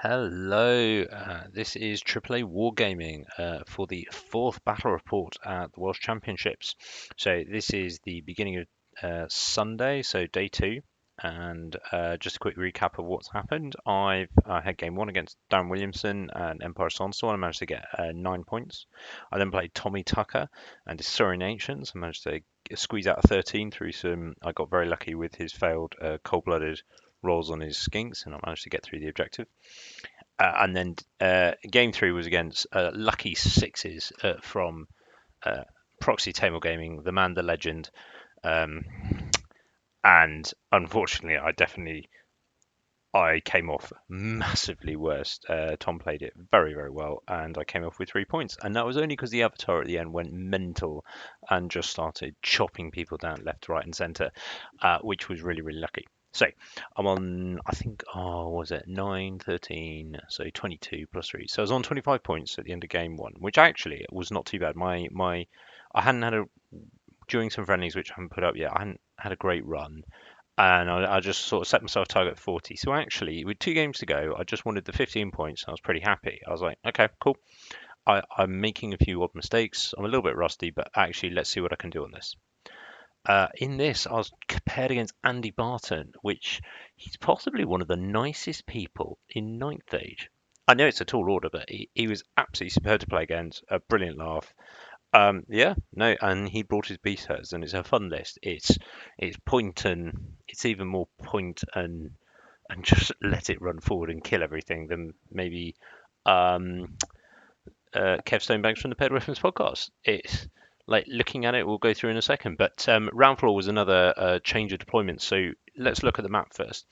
Hello, this is AAA Wargaming for the fourth battle report at the Welsh Championships. So this is the beginning of Sunday, so day two, and just a quick recap of what's happened. I had game one against Dan Williamson and Empire Sonsor, and I managed to get 9 points. I then played Tommy Tucker and his Surrey Ancients. I managed to squeeze out a 13 through some. I got very lucky with his failed cold-blooded rolls on his skinks, and I managed to get through the objective. And then game three was against Lucky Sixes from Proxy Table Gaming, the man, the legend. Um, and unfortunately, I came off massively worse. Tom played it very, very well, and I came off with 3 points. And that was only because the avatar at the end went mental and just started chopping people down left, right, and centre, which was really, really lucky. So I'm on, I think, what was it 9, 13, so 22 plus 3. So I was on 25 points at the end of game one, which actually was not too bad. I hadn't had during some friendlies which I haven't put up yet. I hadn't had a great run, and I just sort of set myself a target 40. So actually, with 2 games to go, I just wanted the 15 points. And I was pretty happy. I was like, okay, cool. I'm making a few odd mistakes. I'm a little bit rusty, but actually, let's see what I can do on this. In this, I was compared against Andy Barton, which he's possibly one of the nicest people in Ninth Age. I know it's a tall order, but he was absolutely superb to play against. A brilliant laugh. Yeah, no, and he brought his beast herders, and it's a fun list. It's point and it's even more point and just let it run forward and kill everything than maybe um, Kev Stonebanks from the Paired Weapons podcast. It's like looking at it, we'll go through in a second. But round floor was another change of deployment. So let's look at the map first.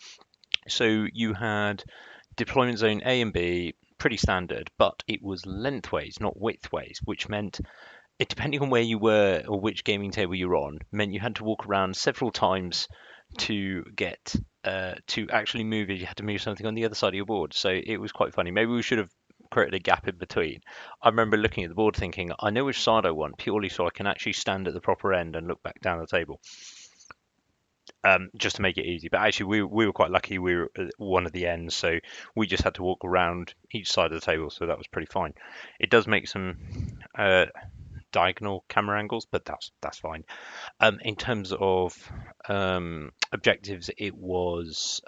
So you had deployment zone A and B, pretty standard, but it was lengthways, not widthways, which meant it, depending on where you were or which gaming table you're on, meant you had to walk around several times to get to actually move it. You had to move something on the other side of your board. So it was quite funny. Maybe we should have created a gap in between. I remember looking at the board thinking, I know which side I want purely so I can actually stand at the proper end and look back down the table. Just to make it easy. But actually, we were quite lucky. We were at one of the ends, so we just had to walk around each side of the table, so that was pretty fine. It does make some diagonal camera angles, but that's fine. In terms of objectives, it was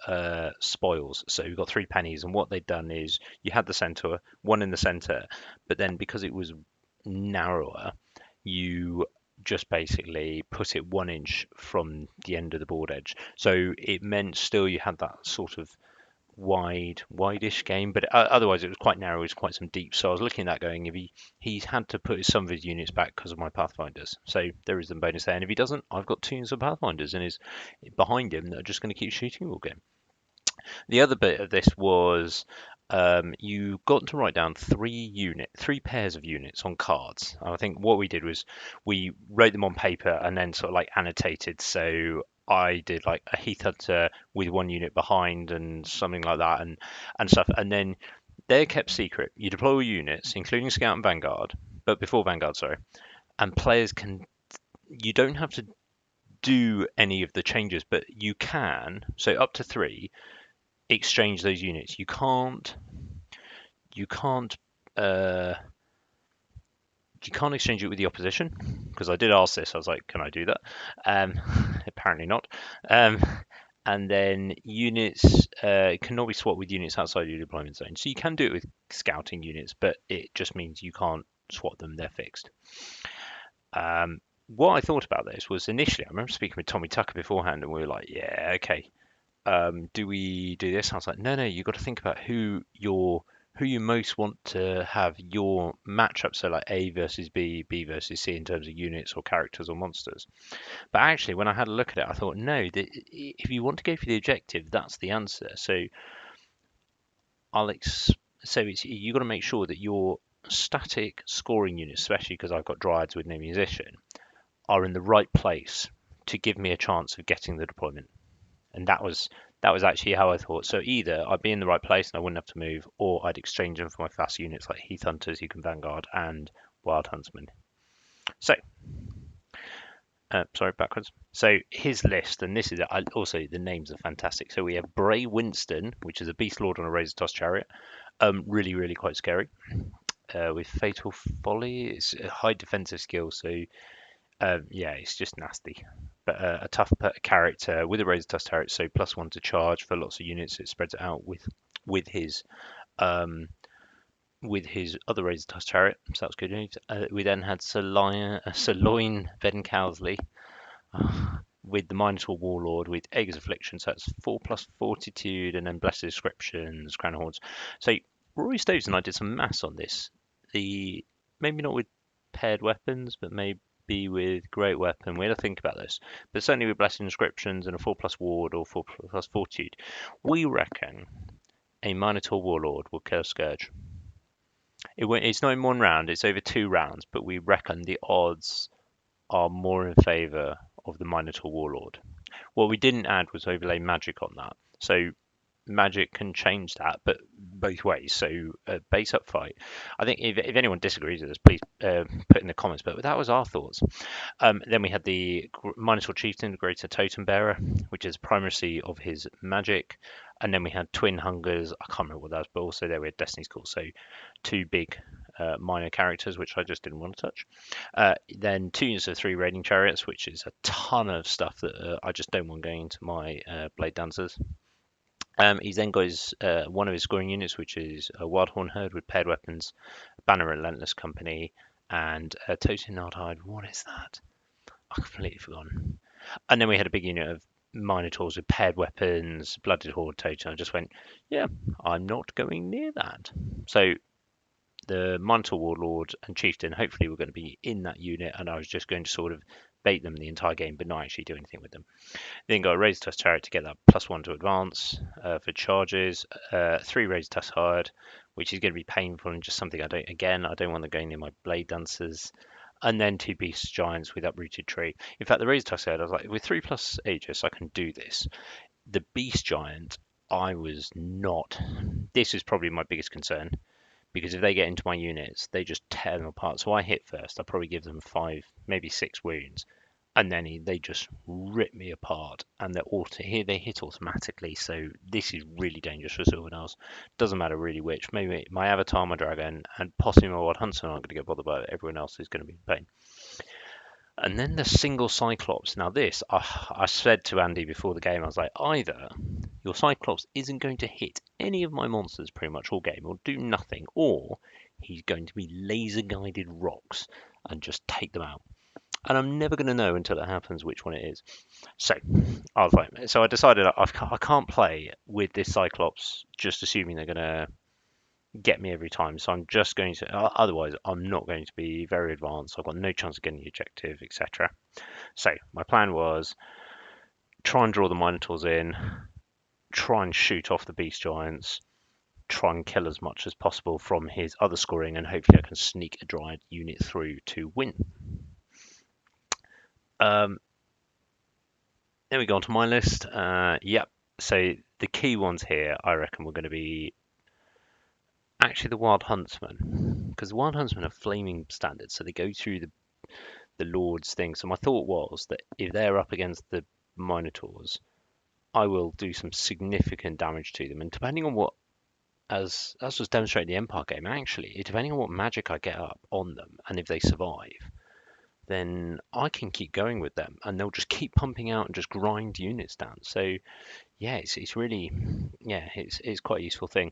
spoils. So we got 3 pennies, and what they'd done is you had the center, one in the center, but then because it was narrower, you just basically put it 1 inch from the end of the board edge. So it meant still you had that sort of wide-ish game, but otherwise it was quite narrow. It was quite some deep. So I was looking at that going, if he's had to put some of his units back because of my Pathfinders. So there is the bonus there. And if he doesn't, I've got 2 units of Pathfinders and is behind him that are just going to keep shooting all game. The other bit of this was you got to write down 3 pairs of units on cards. And I think what we did was we wrote them on paper and then sort of like annotated. So I did like a Heath Hunter with 1 unit behind and something like that and stuff. And then they're kept secret. You deploy all units, including Scout and Vanguard, but before Vanguard, sorry. And players can. You don't have to do any of the changes, but you can. So up to 3 exchange those units. You can't uh, you can't exchange it with the opposition because I did ask this. I was like, can I do that? Um, Apparently not. Um, and then units cannot be swapped with units outside your deployment zone. So you can do it with scouting units, but it just means you can't swap them. They're fixed. What I thought about this was initially, I remember speaking with Tommy Tucker beforehand, and we were like, yeah, okay, do we do this? I was like, no, no, you've got to think about who you most want to have your matchup. So like A versus B, B versus C in terms of units or characters or monsters. But actually, when I had a look at it, I thought, no, if you want to go for the objective, that's the answer. So you've got to make sure that your static scoring units, especially because I've got Dryads with no musician, are in the right place to give me a chance of getting the deployment. And that was actually how I thought. So either I'd be in the right place and I wouldn't have to move, or I'd exchange them for my fast units like Heath Hunters, who can Vanguard, and Wild Huntsman. So Sorry, backwards. So his list, and this is also the names are fantastic. So we have Bray Winston, which is a beast lord on a razor toss chariot. Really, really quite scary. With Fatal Folly, it's a high defensive skill, so yeah, it's just nasty. But a tough character with a razor toss chariot, so +1 to charge for lots of units. It spreads it out with his um, with his other razor toss chariot, so that's good news. We then had Sirloin Ben Cowsley with the Minotaur Warlord with Aegis Affliction, so that's 4+ Fortitude, and then Blessed Descriptions, Crown of Horns. So Rory Stokes and I did some maths on this. The maybe not with paired weapons, but maybe with Great Weapon. We had to think about this, but certainly with Blessed Inscriptions and a 4+ Ward or 4+ Fortitude, we reckon a Minotaur Warlord will kill a Scourge. It's not in one round; it's over 2 rounds, but we reckon the odds are more in favour of the Minotaur Warlord. What we didn't add was overlay magic on that. So magic can change that, but both ways. So base up fight. I think if anyone disagrees with this, please put in the comments. But that was our thoughts. Then we had the Minotaur Chieftain, Greater Totem Bearer, which is primacy of his magic. And then we had Twin Hungers. I can't remember what that was, but also there we had Destiny's Call. So 2 big minor characters, which I just didn't want to touch. Then 2 units of 3 Raiding Chariots, which is a ton of stuff that I just don't want going into my Blade Dancers. He's then got one of his scoring units, which is a Wildhorn Herd with paired weapons, Banner Relentless Company, and Totem Gnardhide. What is that? I've completely forgotten. And then we had a big unit of Minotaurs with paired weapons, Blooded Horde Totem. I just went, yeah, I'm not going near that. So the Minotaur Warlord and Chieftain hopefully were going to be in that unit, and I was just going to sort of bait them the entire game, but not actually do anything with them. Then got a Razor Tusk Chariot to get that +1 to advance for charges. 3 Razor Tusk Hard, which is going to be painful and just something I don't want to go near my Blade Dancers. And then 2 Beast Giants with Uprooted Tree. In fact, the Razor Tusk Hard, I was like, with 3+ Aegis, I can do this. The Beast Giant, I was not. This is probably my biggest concern, because if they get into my units, they just tear them apart. So I hit first. I probably give them 5, maybe 6 wounds, and then they just rip me apart. And they hit automatically. So this is really dangerous for someone else. Doesn't matter really which. Maybe my Avatar, my Dragon, and possibly my Wild Huntsman aren't going to get bothered by it. Everyone else is going to be in pain. And then the single Cyclops. Now this, I said to Andy before the game, I was like, either your Cyclops isn't going to hit any of my monsters pretty much all game, or do nothing, or he's going to be laser guided rocks and just take them out. And I'm never going to know until it happens which one it is. So I decided I can't play with this Cyclops just assuming they're going to get me every time. So I'm just going to, otherwise I'm not going to be very advanced. I've got no chance of getting the objective, etc. So my plan was try and draw the Minotaurs in, try and shoot off the Beast Giants, try and kill as much as possible from his other scoring, and hopefully I can sneak a Dryad unit through to win. Then we go on to my list. Yep. So the key ones here, I reckon, were going to be actually the Wild Huntsman, because the Wild Huntsman are flaming standards, so they go through the Lord's thing. So my thought was that if they're up against the Minotaurs, I will do some significant damage to them, and depending on what, as was demonstrated in the Empire game, actually, depending on what magic I get up on them, and if they survive, then I can keep going with them, and they'll just keep pumping out and just grind units down. So yeah, it's really, yeah, it's quite a useful thing.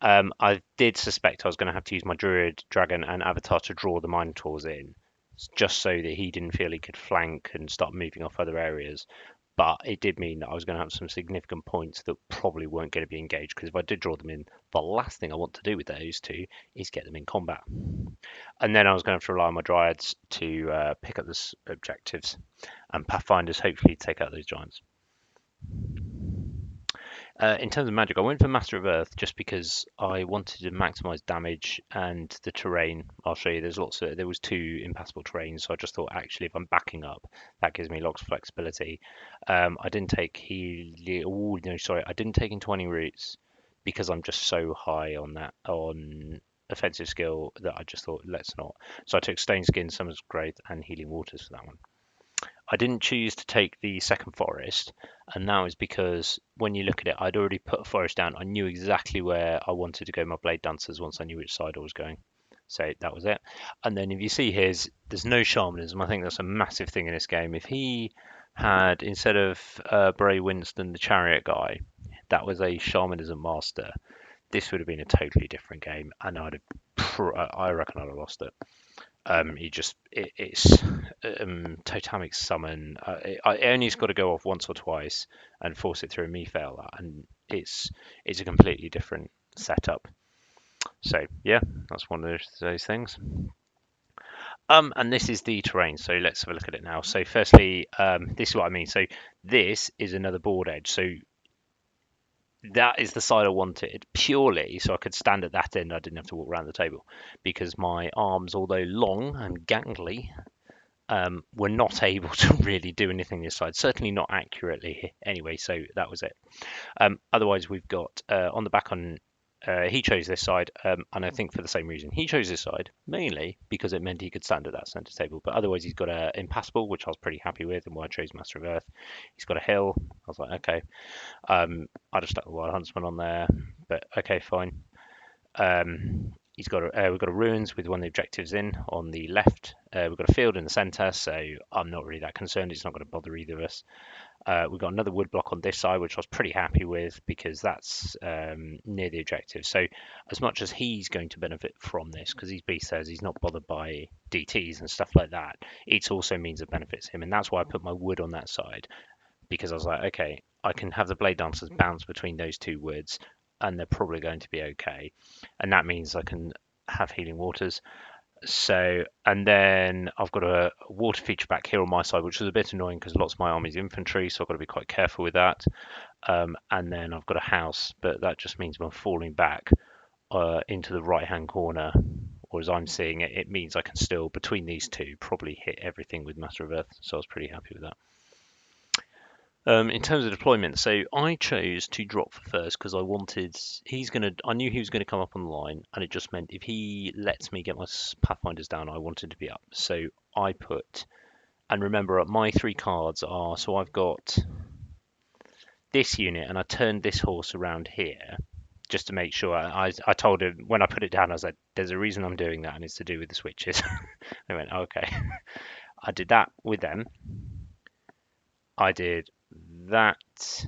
I did suspect I was going to have to use my Druid, Dragon, and Avatar to draw the Minotaurs in, just so that he didn't feel he could flank and start moving off other areas. But it did mean that I was going to have some significant points that probably weren't going to be engaged, because if I did draw them in, the last thing I want to do with those 2 is get them in combat. And then I was going to have to rely on my Dryads to pick up the objectives, and Pathfinders hopefully take out those giants. In terms of magic, I went for Master of Earth just because I wanted to maximize damage and the terrain. I'll show you. There was 2 impassable terrains, so I just thought actually if I'm backing up, that gives me lots of flexibility. I didn't take I didn't take into any routes because I'm just so high on offensive skill that I just thought let's not. So I took Stone Skin, Summer's Growth, and Healing Waters for that one. I didn't choose to take the second forest, and that was because when you look at it, I'd already put a forest down. I knew exactly where I wanted to go my blade dancers once I knew which side I was going. So that was it. And then if you see his, there's no shamanism. I think that's a massive thing in this game. If he had, instead of Bray Winston, the chariot guy, that was a shamanism master, this would have been a totally different game, and I reckon I'd have lost it. It's totemic summon. It only's got to go off once or twice and force it through, and me fail that, and it's a completely different setup. So yeah, that's one of those things. And this is the terrain. So let's have a look at it now. So firstly, this is what I mean. So this is another board edge. So that is the side I wanted purely so I could stand at that end. I didn't have to walk around the table because my arms, although long and gangly, were not able to really do anything this side. Certainly not accurately anyway. So that was it. Otherwise, we've got on the back on. He chose this side, and I think for the same reason. He chose this side mainly because it meant he could stand at that centre table. But otherwise, he's got a impassable, which I was pretty happy with, and why I chose Master of Earth. He's got a hill. I was like, okay. I'd have stuck the Wild Huntsman on there, but okay, fine. We've got a ruins with one of the objectives in on the left. We've got a field in the centre, so I'm not really that concerned. It's not going to bother either of us. We've got another wood block on this side, which I was pretty happy with because that's near the objective. So as much as he's going to benefit from this, because B says he's not bothered by DTs and stuff like that, it also means it benefits him, and that's why I put my wood on that side because I was like, okay, I can have the blade dancers bounce between those two woods, and they're probably going to be okay, and that means I can have healing waters. So, and then I've got a water feature back here on my side, which is a bit annoying because lots of my army's infantry, so I've got to be quite careful with that. And then I've got a house, but that just means I'm falling back into the right-hand corner, or as I'm seeing it, it means I can still, between these two, probably hit everything with Master of Earth. So I was pretty happy with that. In terms of deployment, so I chose to drop for first because I knew he was gonna come up on the line, and it just meant if he lets me get my pathfinders down, I wanted to be up. So I put, and remember, my three cards are, so I've got this unit, and I turned this horse around here just to make sure. I told him when I put it down, I was like, "There's a reason I'm doing that, and it's to do with the switches." They went, "Okay." I did that with them. I did that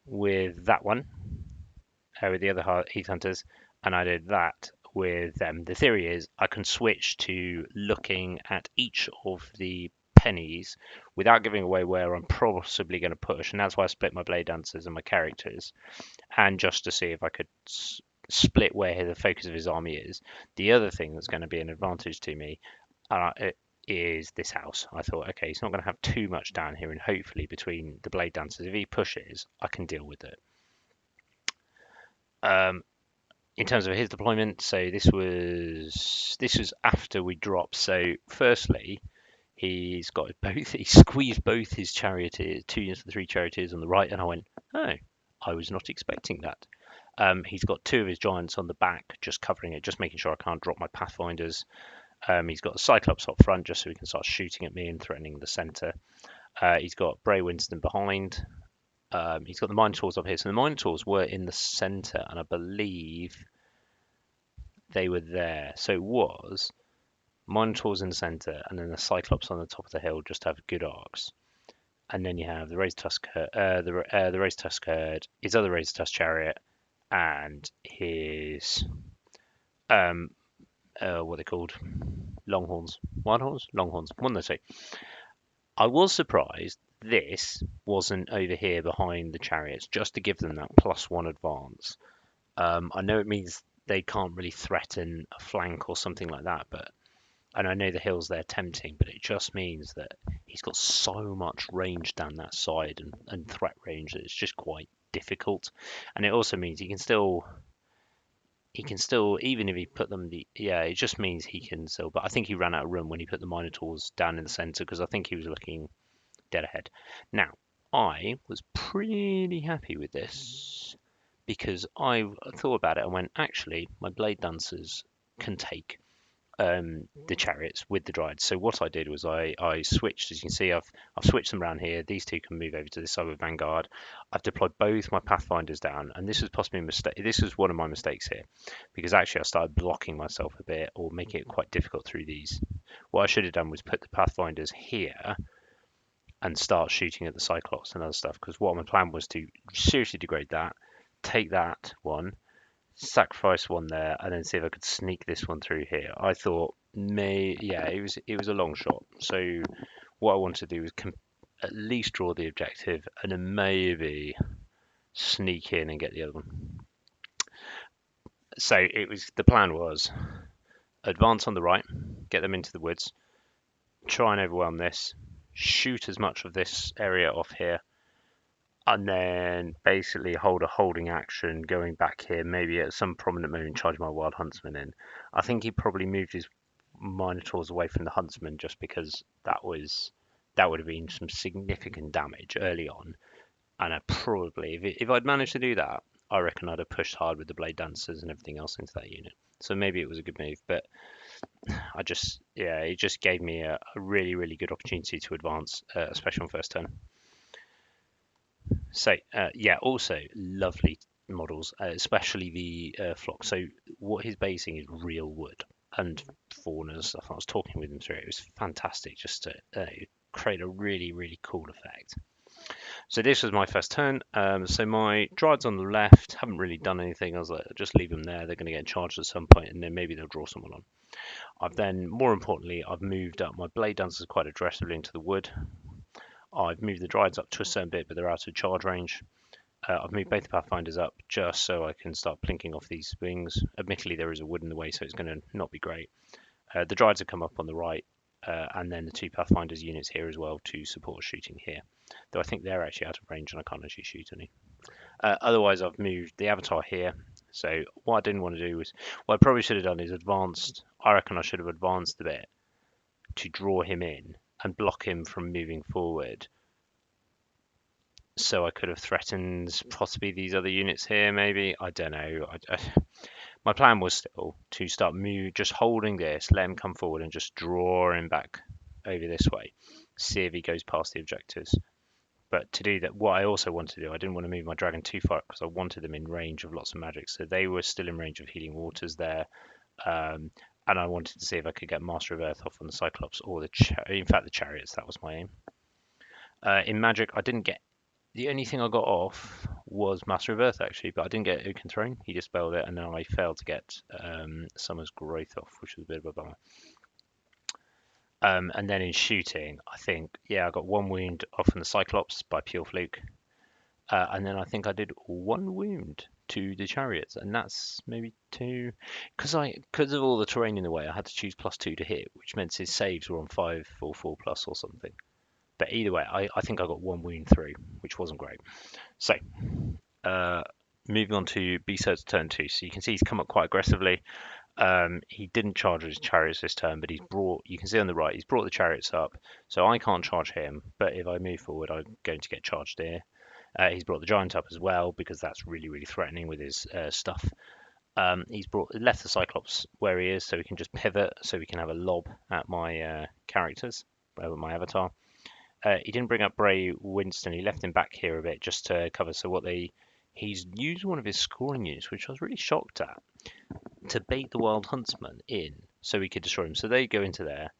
with that one, with the other Heath Hunters, and I did that with them. The theory is I can switch to looking at each of the pennies without giving away where I'm possibly going to push, and that's why I split my blade dancers and my characters, and just to see if I could split where the focus of his army is. The other thing that's going to be an advantage to me is this house. I thought, okay, he's not going to have too much down here, and hopefully between the blade dancers, if he pushes, I can deal with it. In terms of his deployment, so this was after we dropped. So firstly, he squeezed both his charioteers, 2 units of the 3 charioteers on the right, and I went, oh, I was not expecting that. He's got 2 of his giants on the back, just covering it, just making sure I can't drop my pathfinders. He's got a Cyclops up front, just so he can start shooting at me and threatening the centre. He's got Bray Winston behind. He's got the Minotaurs up here. So the Minotaurs were in the centre, and I believe they were there. So it was Minotaurs in the centre, and then the Cyclops on the top of the hill just have good arcs. And then you have the Raised Tusk, the Raised Tusk herd, his other Raised Tusk chariot, and his what are they called? Longhorns, Wildhorns, Longhorns, one of the two. I was surprised this wasn't over here behind the chariots, just to give them that +1 advance. I know it means they can't really threaten a flank or something like that, and I know the hill's there tempting, but it just means that he's got so much range down that side and threat range that it's just quite difficult. And it also means he can still, even if he put them, it just means he can still, but I think he ran out of room when he put the Minotaurs down in the centre, because I think he was looking dead ahead. Now, I was pretty happy with this because I thought about it and went, actually, my blade dancers can take the chariots with the Dryads. So what I did was I switched, as you can see, I've switched them around here. These two can move over to this side with Vanguard. I've deployed both my Pathfinders down, and this was possibly a mistake. This was one of my mistakes here, because actually I started blocking myself a bit or making it quite difficult through these. What I should have done was put the Pathfinders here and start shooting at the Cyclops and other stuff, because what my plan was to seriously degrade that, take that one, sacrifice one there, and then see if I could sneak this one through here. I thought yeah, it was a long shot. So what I wanted to do was at least draw the objective and then maybe sneak in and get the other one. So the plan was advance on the right, get them into the woods, try and overwhelm this, shoot as much of this area off here, and then basically hold a holding action going back here, maybe at some prominent moment charge my Wild Huntsman in. I think he probably moved his Minotaurs away from the Huntsman just because that would have been some significant damage early on, and I probably if I'd managed to do that, I reckon I'd have pushed hard with the Blade Dancers and everything else into that unit. So maybe it was a good move, but it just gave me a really, really good opportunity to advance, especially on first turn. So also lovely models, especially the flock. So what he's basing is real wood and fauna and stuff. I was talking with him through it. It was fantastic just to create a really, really cool effect. So this was my first turn. So my Dryads on the left haven't really done anything. I was like, just leave them there. They're going to get charged at some point, and then maybe they'll draw someone on. I've then, more importantly, I've moved up my Blade Dancers quite aggressively into the wood. I've moved the Dryads up to a certain bit, but they're out of charge range. I've moved both the Pathfinders up just so I can start plinking off these wings. Admittedly, there is a wood in the way, so it's going to not be great. The Dryads have come up on the right, and then the two Pathfinders units here as well to support shooting here. Though I think they're actually out of range and I can't actually shoot any. Otherwise, I've moved the Avatar here. So what I didn't want to do was, what I probably should have done is advanced. I reckon I should have advanced a bit to draw him in and block him from moving forward. So I could have threatened possibly these other units here, maybe. I don't know. My plan was still to start just holding this, let him come forward and just draw him back over this way. See if he goes past the objectives. But to do that, what I also wanted to do, I didn't want to move my dragon too far because I wanted them in range of lots of magic. So they were still in range of healing waters there. And I wanted to see if I could get Master of Earth off on the Cyclops or in fact the Chariots. That was my aim. In magic, I didn't get. The only thing I got off was Master of Earth actually, but I didn't get Oaken Throne. He dispelled it, and then I failed to get Summer's Growth off, which was a bit of a bummer. And then in shooting, I think, I got one wound off on the Cyclops by pure fluke. And then I think I did one wound to the Chariots, and that's maybe two. Because of all the terrain in the way, I had to choose +2 to hit, which meant his saves were on 5 or 4+ or something. But either way, I think I got one wound through, which wasn't great. So, moving on to Beast's turn 2. So you can see he's come up quite aggressively. He didn't charge his chariots this turn, but you can see on the right, he's brought the chariots up. So I can't charge him, but if I move forward, I'm going to get charged here. He's brought the giant up as well, because that's really, really threatening with his stuff. He's left the Cyclops where he is, so we can just pivot, so we can have a lob at my characters, my avatar. He didn't bring up Bray Winston. He left him back here a bit just to cover. So he's used one of his scoring units, which I was really shocked at, to bait the Wild Huntsman in so he could destroy him. So they go into there.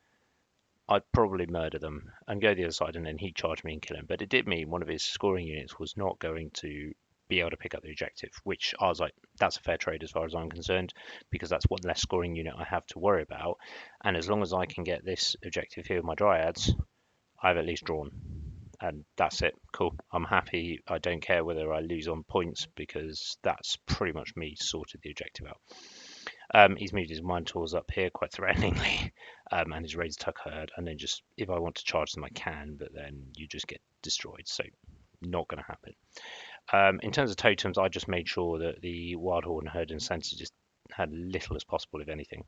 I'd probably murder them and go the other side, and then he'd charge me and kill him. But it did mean one of his scoring units was not going to be able to pick up the objective, which I was like, that's a fair trade as far as I'm concerned, because that's one less scoring unit I have to worry about. And as long as I can get this objective here with my Dryads, I've at least drawn, and that's it. Cool. I'm happy. I don't care whether I lose on points, because that's pretty much me sorted the objective out. He's moved his Minotaurs up here quite threateningly, and his Raids Tuck Herd, and then just, if I want to charge them, I can, but then you just get destroyed, so not going to happen. In terms of totems, I just made sure that the Wild Horn Herd and Center just had little as possible, if anything.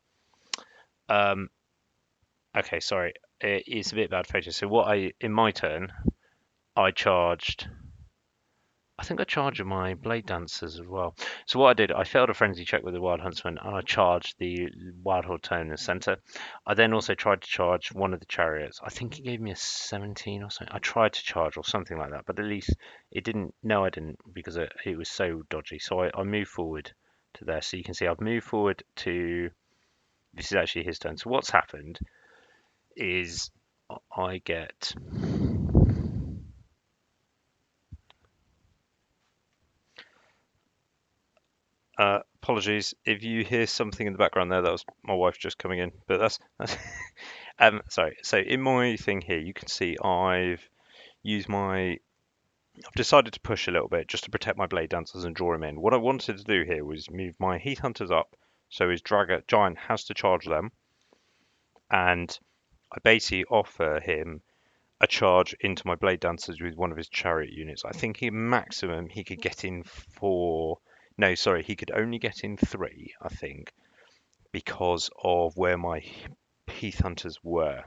Okay, sorry, it's a bit bad photo. So in my turn, I charged, I think I charged my blade dancers as well. So what I did, I failed a frenzy check with the wild huntsman, and I charged the wild hortone in the center. I then also tried to charge one of the chariots. I think he gave me a 17 or something. I tried to charge or something like that, but at least it didn't. No, I didn't because it was so dodgy. So I moved forward to there. So you can see I've moved forward to. This is actually his turn. So what's happened is I get. Apologies if you hear something in the background there. That was my wife just coming in, but that's sorry. So in my thing here, you can see used my I've decided to push a little bit just to protect my blade dancers and draw him in. What I wanted to do here was move my heath hunters up, so his dragger giant has to charge them, and I basically offer him a charge into my blade dancers with one of his chariot units. I think maximum he could get in four. No, sorry, he could only get in three, I think, because of where my heath hunters were.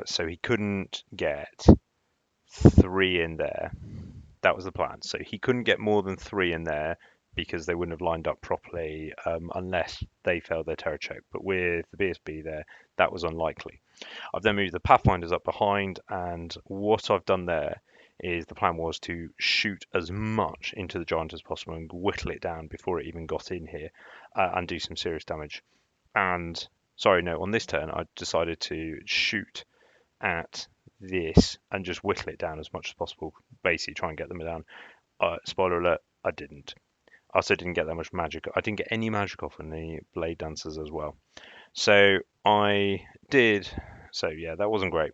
So he couldn't get three in there. That was the plan. So he couldn't get more than three in there because they wouldn't have lined up properly unless they failed their terror check. But with the BSB there, that was unlikely. I've then moved the Pathfinders up behind, and what I've done there is the plan was to shoot as much into the giant as possible and whittle it down before it even got in here and do some serious damage. And sorry, no, on this turn I decided to shoot at this and just whittle it down as much as possible, basically try and get them down. Spoiler alert, I didn't. I also didn't get that much magic. I didn't get any magic off on the blade dancers as well. So I did. So yeah, that wasn't great.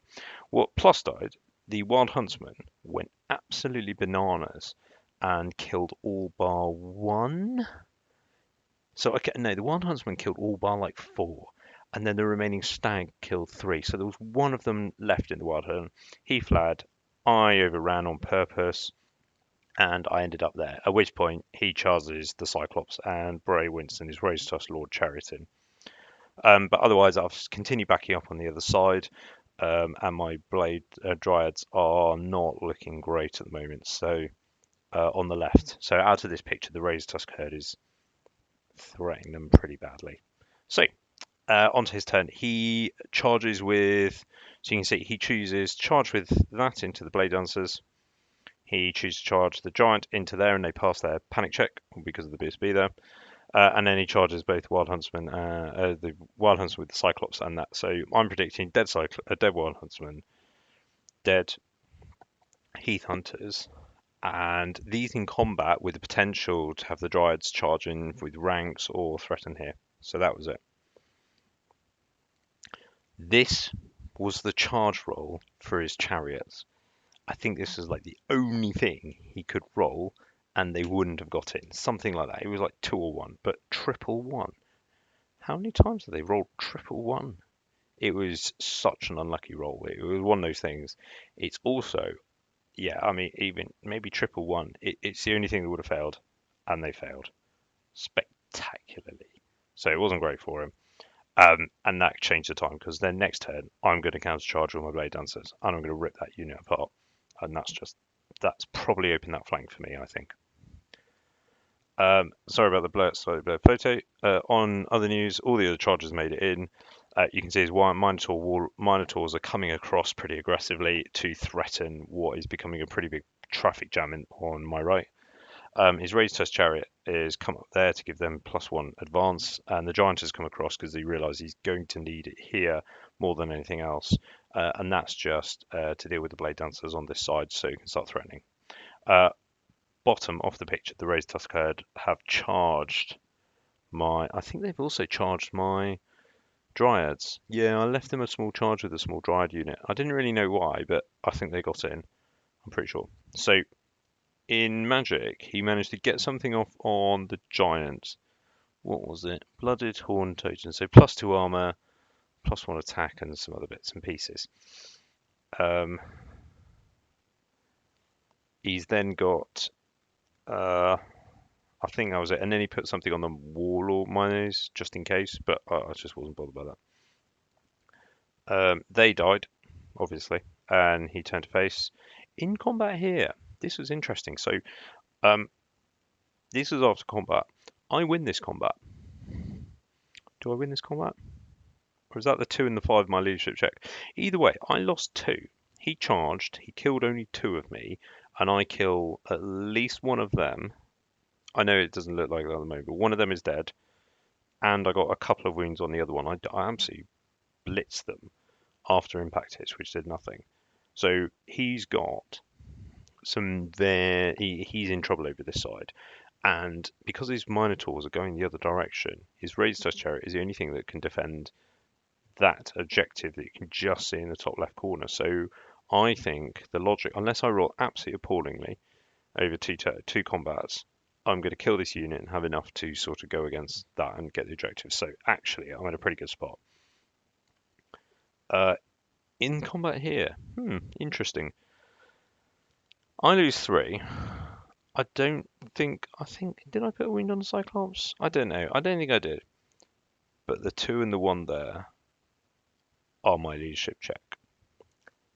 What plus died, the wild huntsman went absolutely bananas and killed all bar one. So okay, no, the wild huntsman killed all bar like four, and then the remaining stag killed three. So there was one of them left in the wild hunt. He fled. I overran on purpose, and I ended up there. At which point he charges the Cyclops, and Bray Winston is Rose Tusk Lord charioting. But otherwise, I've continued backing up on the other side, and my blade dryads are not looking great at the moment. So on the left, so out of this picture, the Razor Tusk herd is threatening them pretty badly. So onto his turn, he charges with. So you can see he chooses charge with that into the blade dancers. He chooses to charge the giant into there, and they pass their panic check because of the BSB there. And then he charges both Wild Huntsman, the Wild Huntsman with the Cyclops and that. So I'm predicting dead dead Wild Huntsman, dead Heath Hunters, and these in combat with the potential to have the Dryads charging with ranks or threaten here. So that was it. This was the charge roll for his chariots. I think this was like the only thing he could roll and they wouldn't have got in. Something like that. It was like 2 or 1, but triple one. How many times have they rolled triple one? It was such an unlucky roll. It was one of those things. It's also, yeah, I mean, even maybe triple one. It's the only thing that would have failed, and they failed spectacularly. So it wasn't great for him. And that changed the time because then next turn I'm going to countercharge with my blade dancers and I'm going to rip that unit apart. And that's probably opened that flank for me, I think. Sorry about the slightly blurred photo. On other news, all the other chargers made it in. You can see his Minotaurs are coming across pretty aggressively to threaten what is becoming a pretty big traffic jam on my right. His Razor Tusk Chariot is come up there to give them +1 advance, and the Giant has come across because he realised he's going to need it here more than anything else, and that's just to deal with the Blade Dancers on this side so you can start threatening. Bottom of the picture, the Razor Tusk herd have charged I think they've also charged my Dryads. Yeah, I left them a small charge with a small Dryad unit. I didn't really know why, but I think they got in. I'm pretty sure. So in Magic, he managed to get something off on the Giant. What was it? Blooded Horn Totem. So +2 armor, +1 attack, and some other bits and pieces. He's then got, I think that was it. And then he put something on the Warlord miners just in case, but I just wasn't bothered by that. They died, obviously, and he turned to face. In combat here, this was interesting. So um, this was after combat. I win this combat. Do I win this combat? Or was that the 2 and the 5 my leadership check? Either way, I lost 2. He charged, he killed only 2 of me, and I kill at least one of them. I know it doesn't look like that at the moment, but one of them is dead, and I got a couple of wounds on the other one. I absolutely blitzed them after impact hits, which did nothing. So he's got some there. He's in trouble over this side. And because his Minotaurs are going the other direction, his Razor Touch Chariot is the only thing that can defend that objective that you can just see in the top left corner. So I think the logic, unless I roll absolutely appallingly over two combats, I'm going to kill this unit and have enough to sort of go against that and get the objective. So actually, I'm in a pretty good spot. In combat here, interesting. I lose 3. I don't think. Did I put a wound on the Cyclops? I don't know. I don't think I did. But the 2 and the 1 there are my leadership check.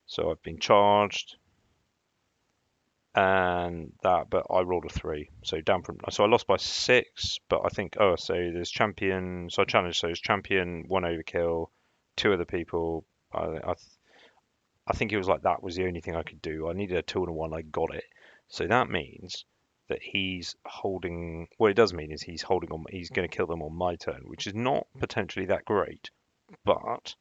So I've been charged and that, but I rolled a 3. So down from. So I lost by 6, but I think. Oh, so there's champion. So I challenged. So there's champion, 1 overkill, 2 other people. I think it was like that was the only thing I could do. I needed a 2 and a 1. I got it. So that means that he's holding. What it does mean is he's holding on. He's going to kill them on my turn, which is not potentially that great, but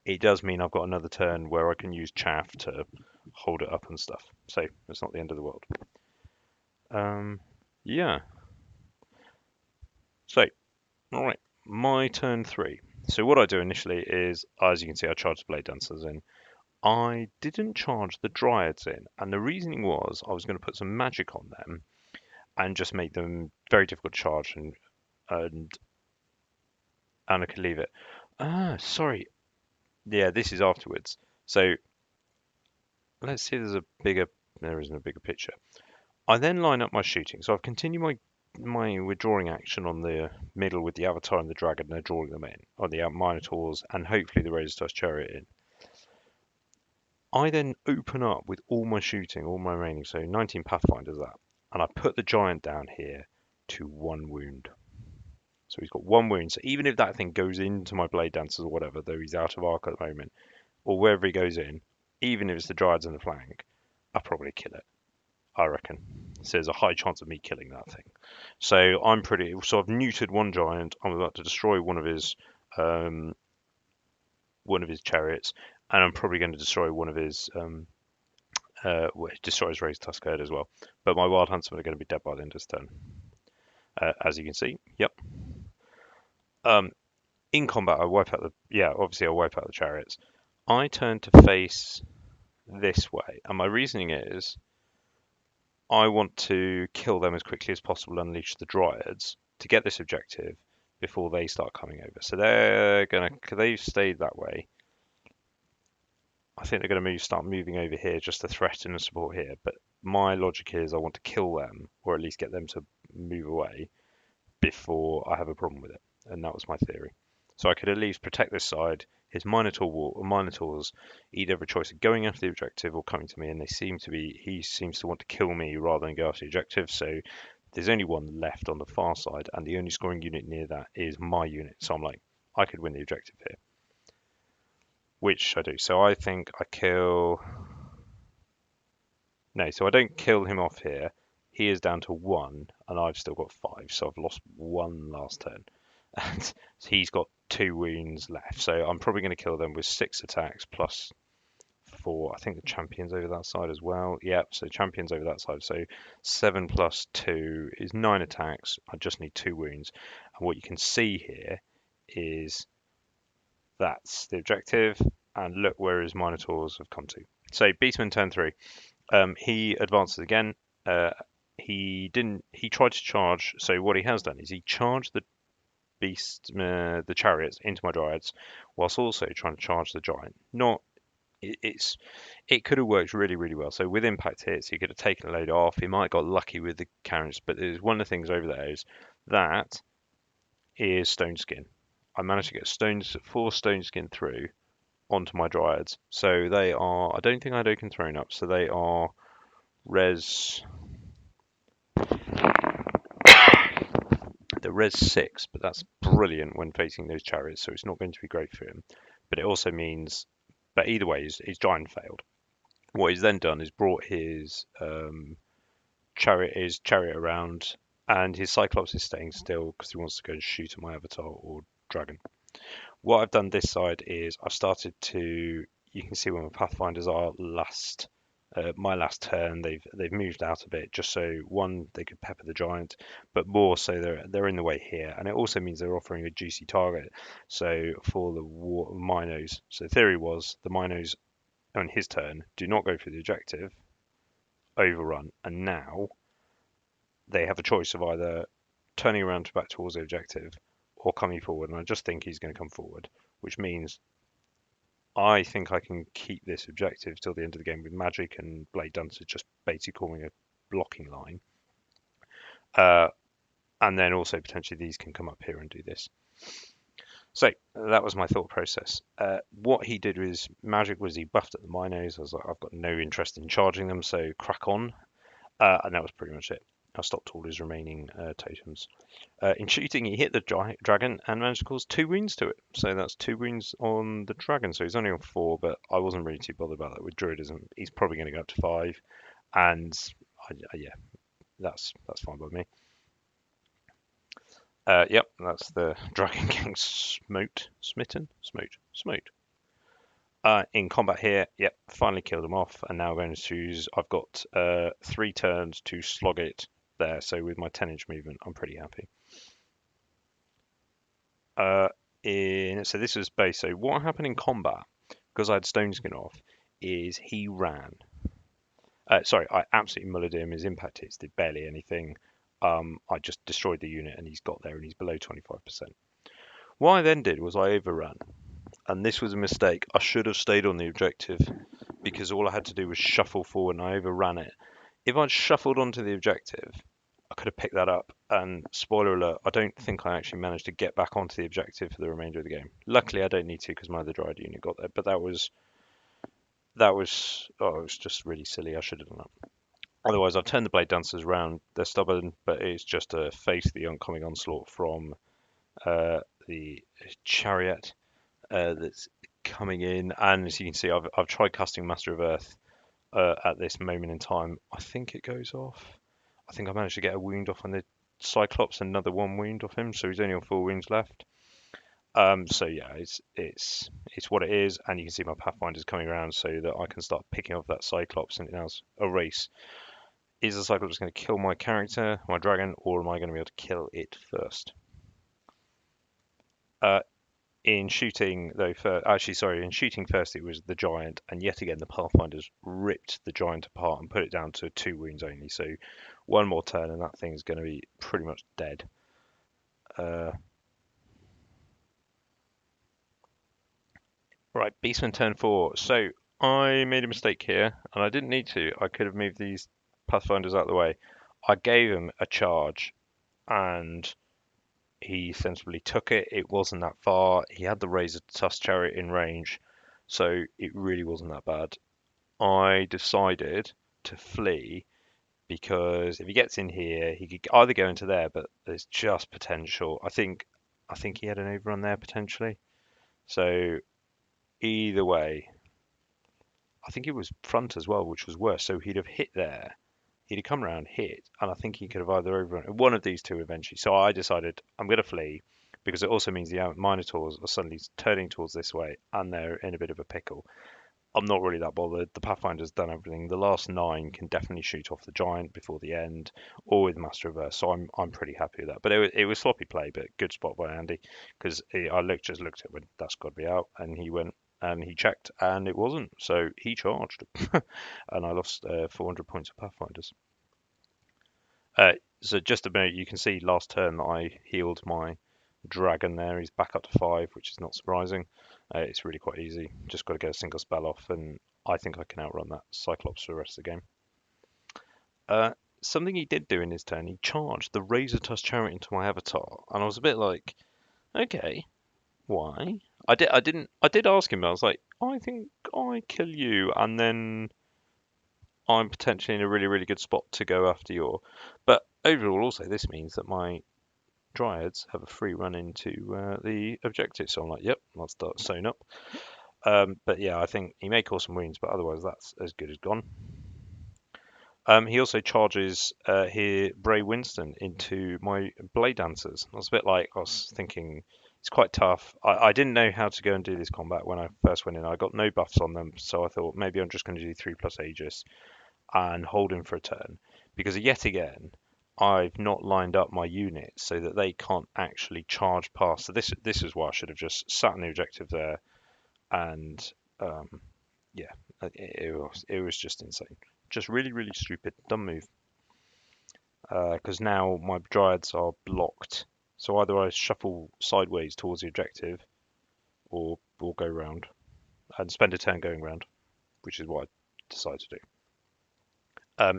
it does mean I've got another turn where I can use chaff to hold it up and stuff. So it's not the end of the world. Yeah. So, all right, my turn 3. So what I do initially is, as you can see, I charge the Blade Dancers in. I didn't charge the Dryads in, and the reasoning was I was going to put some magic on them and just make them very difficult to charge, and I could leave it. Ah, sorry. Yeah, this is afterwards. So let's see. There isn't a bigger picture. I then line up my shooting. So I've continued my withdrawing action on the middle with the Avatar and the Dragon. They're drawing them in, or the Minotaurs, and hopefully the Razor Touch Chariot in. I then open up with all my shooting, all my remaining, so 19 Pathfinders that, and I put the giant down here to 1 wound. So he's got 1 wound. So even if that thing goes into my Blade Dancers or whatever, though he's out of arc at the moment, or wherever he goes in, even if it's the Dryads in the flank, I'll probably kill it. I reckon. So there's a high chance of me killing that thing. So So I've neutered 1 giant. I'm about to destroy um, one of his chariots, and I'm probably going to destroy one of his destroy his Razor Tusk Herd as well. But my Wild Huntsmen are going to be dead by the end of this turn, as you can see. Yep. In combat, obviously I wipe out the chariots. I turn to face this way, and my reasoning is I want to kill them as quickly as possible, unleash the Dryads to get this objective before they start coming over. So they've stayed that way. I think they're going to start moving over here just to threaten and support here. But my logic is I want to kill them, or at least get them to move away before I have a problem with it. And that was my theory. So I could at least protect this side. His Minotaurs either have a choice of going after the objective or coming to me, and he seems to want to kill me rather than go after the objective. So there's only 1 left on the far side, and the only scoring unit near that is my unit. So I'm like, I could win the objective here, which I do. So I think I kill. No, so I don't kill him off here. He is down to 1, and I've still got 5, so I've lost 1 last turn. And he's got 2 wounds left, so I'm probably going to kill them with 6 attacks plus 4. I think the champion's over that side as well. Yep, so champion's over that side. So 7 plus 2 is 9 attacks. I just need 2 wounds. And what you can see here is that's the objective. And look where his Minotaurs have come to. So Beastman turn 3. He advances again. He tried to charge. So what he has done is he charged the the chariots into my Dryads, whilst also trying to charge the giant. It could have worked really, really well. So with impact hits, he could have taken a load off. He might have got lucky with the carrots, but there's one of the things over there is stone skin. I managed to get 4 stone skin through onto my Dryads. So they are. I don't think I had Oaken thrown up. So they are res the res 6, but that's brilliant when facing those chariots, so it's not going to be great for him. But it also means, but either way, his giant failed. What he's then done is brought his chariot around, and his Cyclops is staying still because he wants to go and shoot at my avatar or dragon. What I've done this side is I've started to. You can see where my pathfinders are my last turn. They've moved out a bit just so one they could pepper the giant, but more so they're in the way here, and it also means they're offering a juicy target. So for the Minos, so the theory was the Minos on his turn do not go for the objective, overrun, and now they have a choice of either turning around back towards the objective or coming forward. And I just think he's going to come forward, which means I think I can keep this objective till the end of the game with magic and Blade Dancer just basically forming a blocking line. And then also potentially these can come up here and do this. So that was my thought process. What he did was magic was he buffed at the Minos. I was like, I've got no interest in charging them, so crack on. And that was pretty much it. I stopped all his remaining totems. In shooting, he hit the dragon and managed to cause 2 wounds to it. So that's 2 wounds on the dragon. So he's only on 4, but I wasn't really too bothered about that. With Druidism, he's probably going to go up to 5. And yeah, that's fine by me. Yep, that's the dragon getting smote. In combat here, yep, finally killed him off, and now I'm going to choose. I've got 3 turns to slog it there, so with my 10-inch movement, I'm pretty happy. So this was base. So what happened in combat, because I had Stone Skin off, is he ran. Sorry, I absolutely mullered him. His impact hits did barely anything. I just destroyed the unit, and he's got there, and he's below 25%. What I then did was I overran. And this was a mistake. I should have stayed on the objective because all I had to do was shuffle forward and I overran it. If I'd shuffled onto the objective, I could have picked that up. And spoiler alert, I don't think I actually managed to get back onto the objective for the remainder of the game. Luckily, I don't need to because my other Dryad unit got there. But it was just really silly. I should have done that. Otherwise, I've turned the Blade Dancers around. They're stubborn, but it's just to face the oncoming onslaught from the chariot. That's coming in, and as you can see, I've tried casting Master of Earth at this moment in time. I think it goes off. I think I managed to get a wound off on the Cyclops, another 1 wound off him, so he's only on 4 wounds left. So yeah, it's what it is, and you can see my Pathfinder's coming around so that I can start picking off that Cyclops, and now's a race. Is the Cyclops going to kill my character, my dragon, or am I going to be able to kill it first? In shooting first, it was the giant, and yet again the Pathfinders ripped the giant apart and put it down to 2 wounds only. So 1 more turn, and that thing's going to be pretty much dead. Right, Beastman turn 4. So I made a mistake here, and I didn't need to. I could have moved these Pathfinders out of the way. I gave him a charge, and he sensibly took it. It wasn't that far. He had the Razor Tusk Chariot in range, so it really wasn't that bad. I decided to flee because if he gets in here, he could either go into there, but there's just potential. I think he had an overrun there potentially. So either way, I think it was front as well, which was worse. So he'd have hit there. He'd have come around, hit, and I think he could have either overrun one of these two eventually. So I decided I'm going to flee because it also means the Minotaurs are suddenly turning towards this way and they're in a bit of a pickle. I'm not really that bothered. The Pathfinder's done everything. The last 9 can definitely shoot off the giant before the end, or with Master of Earth. So I'm pretty happy with that. But it was sloppy play, but good spot by Andy because I just looked at when that's got to be out, and he went and he checked, and it wasn't. So he charged, and I lost 400 points of Pathfinders. So just a minute, you can see last turn that I healed my dragon there. He's back up to 5, which is not surprising. It's really quite easy. Just got to get a single spell off, and I think I can outrun that Cyclops for the rest of the game. Something he did do in his turn, he charged the Razor Tusk Chariot into my avatar, and I was a bit like, okay, why? I did ask him. I was like, I think I kill you, and then I'm potentially in a really, really good spot to go after your. But overall, also, this means that my Dryads have a free run into the objective. So I'm like, yep, I'll start sewing up. But yeah, I think he may cause some wounds, but otherwise that's as good as gone. He also charges here Bray Winston into my Blade Dancers. I was a bit like, I was thinking it's quite tough. I didn't know how to go and do this combat when I first went in. I got no buffs on them, so I thought maybe I'm just going to do 3+ Aegis and hold him for a turn. Because yet again, I've not lined up my units so that they can't actually charge past. So this is why I should have just sat in the objective there and um, yeah, it was just insane. Just really, really stupid. Dumb move. Because now my Dryads are blocked. So either I shuffle sideways towards the objective or go round and spend a turn going round, which is what I decided to do.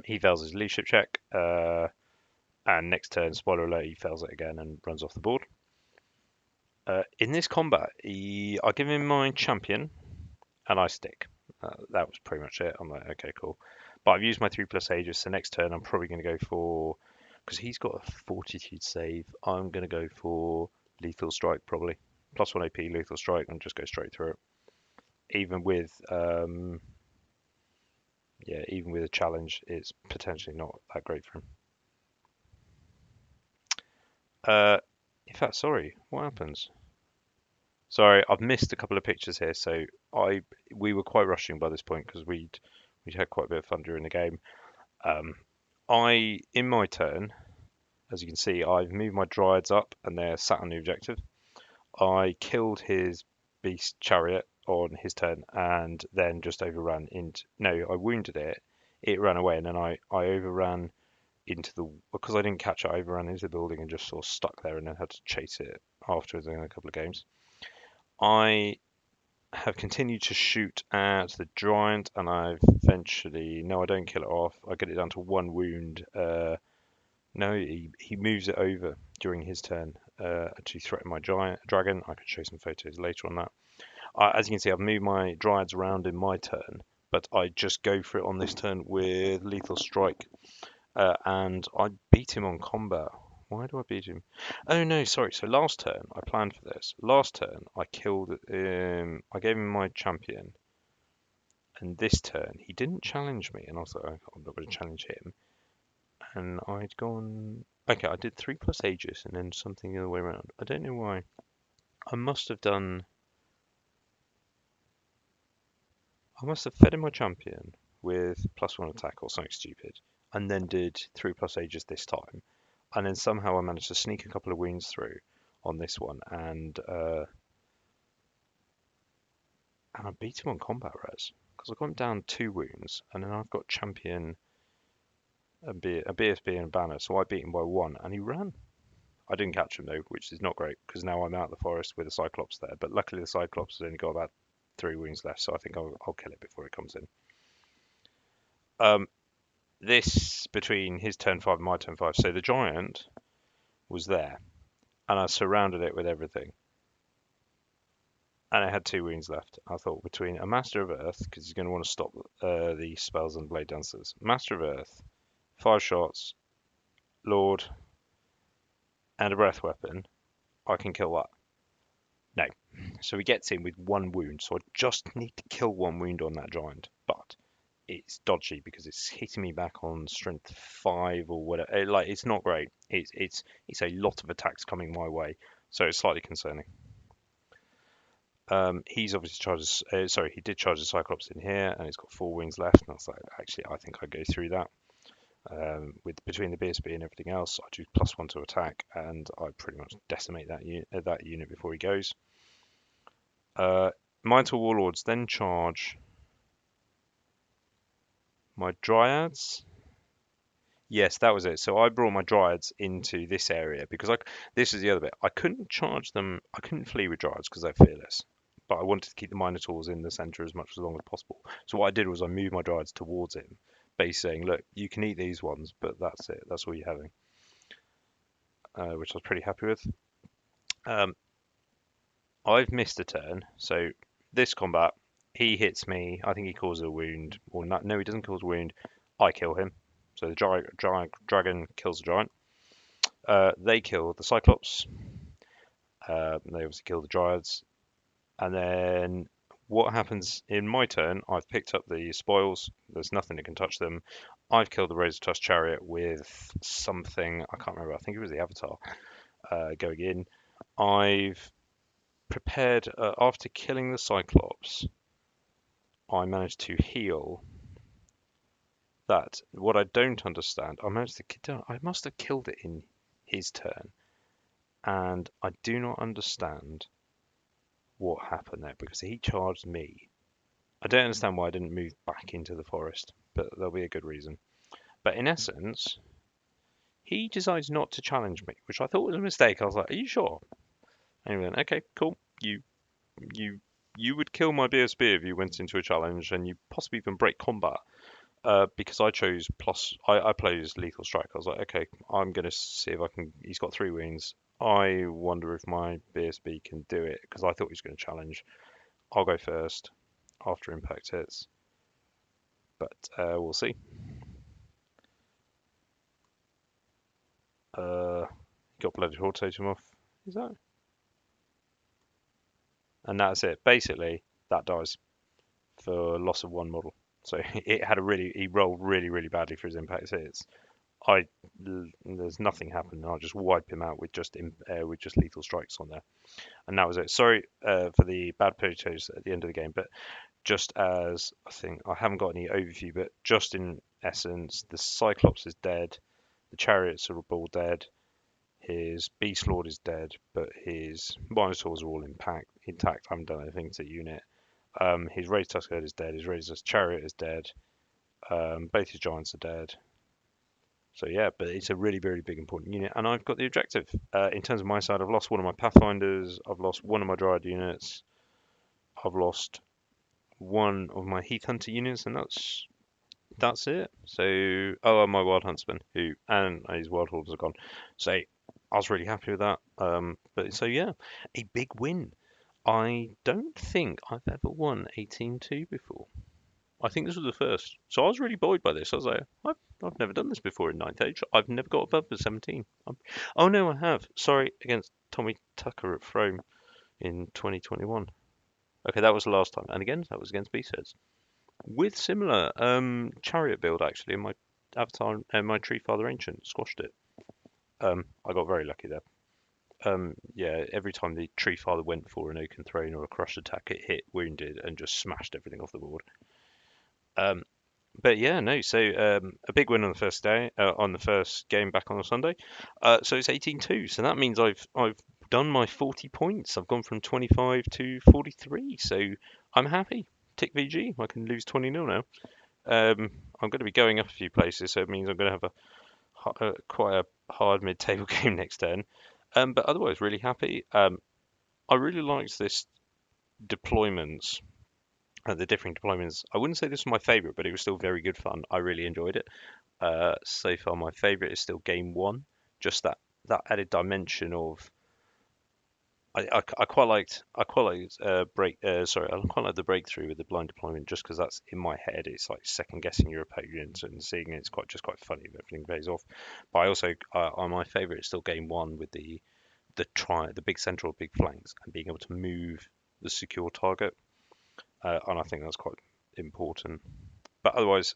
He fails his leadership check, and next turn, spoiler alert, he fails it again and runs off the board. In this combat, I give him my champion and I stick. That was pretty much it. I'm like, okay, cool. But I've used my 3+ Aegis, so next turn I'm probably going to go for, because he's got a Fortitude save, I'm going to go for Lethal Strike probably. +1 AP, Lethal Strike, and just go straight through it. Even with, yeah, even with a challenge, it's potentially not that great for him. In fact, sorry, what happens? Sorry, I've missed a couple of pictures here. So we were quite rushing by this point because we'd had quite a bit of fun during the game. Um, in my turn, as you can see, I've moved my Dryads up and they're sat on the objective. I killed his beast chariot on his turn and then just overran into. No, I wounded it. It ran away and then I overran into the because I didn't catch it. I overran into the building and just sort of stuck there and then had to chase it afterwards in a couple of games. I have continued to shoot at the giant, and I've eventually no, I don't kill it off. I get it down to 1 wound. No, he moves it over during his turn to threaten my giant dragon. I can show some photos later on that. As you can see, I've moved my Dryads around in my turn, but I just go for it on this turn with Lethal Strike, and I beat him on combat. Why do I beat him? Oh no, sorry. So last turn I planned for this. Last turn I killed him. I gave him my champion, and this turn he didn't challenge me, and I was like, "Oh, I'm not going to challenge him." And I'd gone. Okay, I did 3+ Aegis and then something the other way around. I don't know why. I must have done. I must have fed him my champion with +1 attack or something stupid, and then did 3+ Aegis this time, and then somehow I managed to sneak a couple of wounds through on this one, and I beat him on combat res because I got him down 2 wounds, and then I've got champion, a BSB, and a banner, so I beat him by 1, and he ran. I didn't catch him though, which is not great because now I'm out of the forest with a Cyclops there. But luckily the Cyclops has only got about 3 wounds left, so I think I'll kill it before it comes in. This between his turn 5 and my turn 5. So the giant was there, and I surrounded it with everything, and it had 2 wounds left. I thought between a Master of Earth, because he's going to want to stop the spells and blade dancers. Master of Earth, 5 shots, Lord, and a breath weapon. I can kill that. No. So he gets in with 1 wound. So I just need to kill 1 wound on that giant. But it's dodgy because it's hitting me back on strength 5 or whatever. Like it's not great. It's a lot of attacks coming my way. So it's slightly concerning. He's obviously charges. Sorry, he did charge the Cyclops in here, and it's got 4 wounds left. And I was like, actually, I think I go through that. With between the BSB and everything else, I do +1 to attack, and I pretty much decimate that unit before he goes. Mindful Warlords then charge my Dryads. Yes, that was it. So I brought my Dryads into this area because this is the other bit. I couldn't charge them. I couldn't flee with Dryads because they're fearless. But I wanted to keep the Minotaurs in the center as long as possible. So what I did was I moved my Dryads towards him, basically saying, look, you can eat these ones, but that's it. That's all you're having. Which I was pretty happy with. I've missed a turn, so this combat, he hits me. I think he causes a wound, or not, no, he doesn't cause a wound. I kill him. So the dragon kills the giant. They kill the Cyclops. They obviously kill the Dryads. And then what happens in my turn? I've picked up the spoils. There's nothing that can touch them. I've killed the Razor Tusk chariot with something. I can't remember. I think it was the Avatar going in. I've prepared after killing the Cyclops. I managed to heal that. What I don't understand, I must have killed it in his turn, and I do not understand what happened there because he charged me. I don't understand why I didn't move back into the forest, but there'll be a good reason. But in essence, he decides not to challenge me, which I thought was a mistake. I was like, "Are you sure?" And he went, "Okay, cool. You you would kill my BSB if you went into a challenge, and you possibly even break combat." Because I chose plus, I played as lethal strike. I was like, okay, I'm gonna see if I can. He's got 3 wounds. I wonder if my BSB can do it because I thought he was going to challenge. I'll go first after impact hits, but we'll see. Got bloody horde totem off. Is that? And that's it. Basically, that dies for loss of 1 model. So it had a really, he rolled really, really badly for his impact hits. There's nothing happened. I'll just wipe him out with just lethal strikes on there, and that was it. Sorry for the bad potatoes at the end of the game, but just as I think I haven't got any overview, but just in essence, the Cyclops is dead, the chariots are all dead, his Beast Lord is dead, but his Minotaurs are all intact. I haven't done anything to unit. His Razor Tusk is dead. His Razor Chariot is dead. Both his giants are dead. So yeah, but it's a really, very big important unit, and I've got the objective. In terms of my side, I've lost one of my Pathfinders, I've lost one of my Dryad units, I've lost one of my Heath Hunter units, and that's it. So, oh, and my Wild Huntsman, and his Wild Hordes are gone. So I was really happy with that. But so yeah, a big win. I don't think I've ever won 18-2 before. I think this was the first. So I was really buoyed by this. I was like, I've never done this before in ninth age. I've never got above the 17. Oh no, I have. Sorry, against Tommy Tucker at Frome in 2021. Okay, that was the last time. And again, that was against B-Sets. With similar chariot build, actually, in my Avatar and my Tree Father Ancient squashed it. I got very lucky there. Yeah, every time the Tree Father went for an Oaken Throne or a Crush attack, it hit, wounded, and just smashed everything off the board. Um, but yeah, no. So a big win on the first day, on the first game back on a Sunday. So it's 18-2. So that means I've done my 40 points. I've gone from 25 to 43. So I'm happy. Tick VG. I can lose 20-0 now. I'm going to be going up a few places, so it means I'm going to have quite a hard mid-table game next turn. But otherwise, really happy. I really liked this deployments the different deployments. I wouldn't say this was my favorite, but it was still very good fun. I really enjoyed it. So far, my favorite is still game one. Just that added dimension of I quite liked I quite liked I quite like the breakthrough with the blind deployment just because that's in my head. It's like second guessing your opponent and seeing it's quite funny if everything pays off. But I also on my favorite is still game one with the big central big flanks and being able to move the secure target. And I think that's quite important. But otherwise,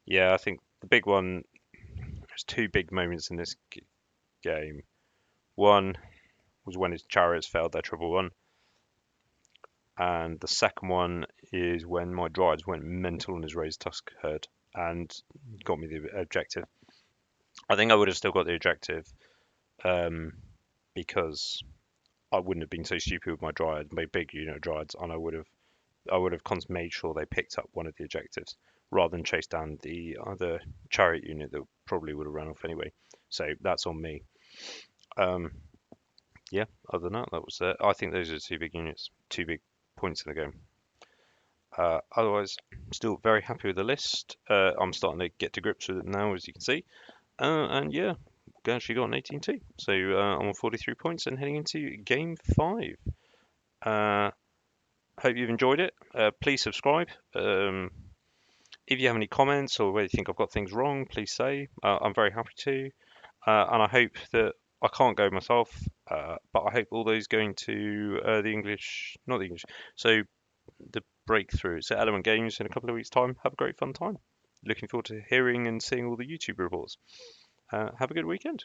yeah, I think the big one. There's two big moments in this game. One was when his chariots failed their triple one, and the second one is when my Dryads went mental on his Razor Tusk herd and got me the objective. I think I would have still got the objective because I wouldn't have been so stupid with my Dryad, my big unit of Dryads, and I would have made sure they picked up one of the objectives rather than chase down the other chariot unit that probably would have run off anyway. So that's on me. Yeah, other than that, that was it. I think those are two big units, two big points in the game. Otherwise, still very happy with the list. I'm starting to get to grips with it now, as you can see. And yeah, actually got an 18-2. So I'm on 43 points and heading into game 5. Hope you've enjoyed it. Please subscribe. If you have any comments or whether you think I've got things wrong, please say. I'm very happy to. And I hope that I can't go myself, but I hope all those going to the English, not the English, so the breakthrough, so Element Games in a couple of weeks' time, have a great fun time. Looking forward to hearing and seeing all the YouTube reports. Have a good weekend.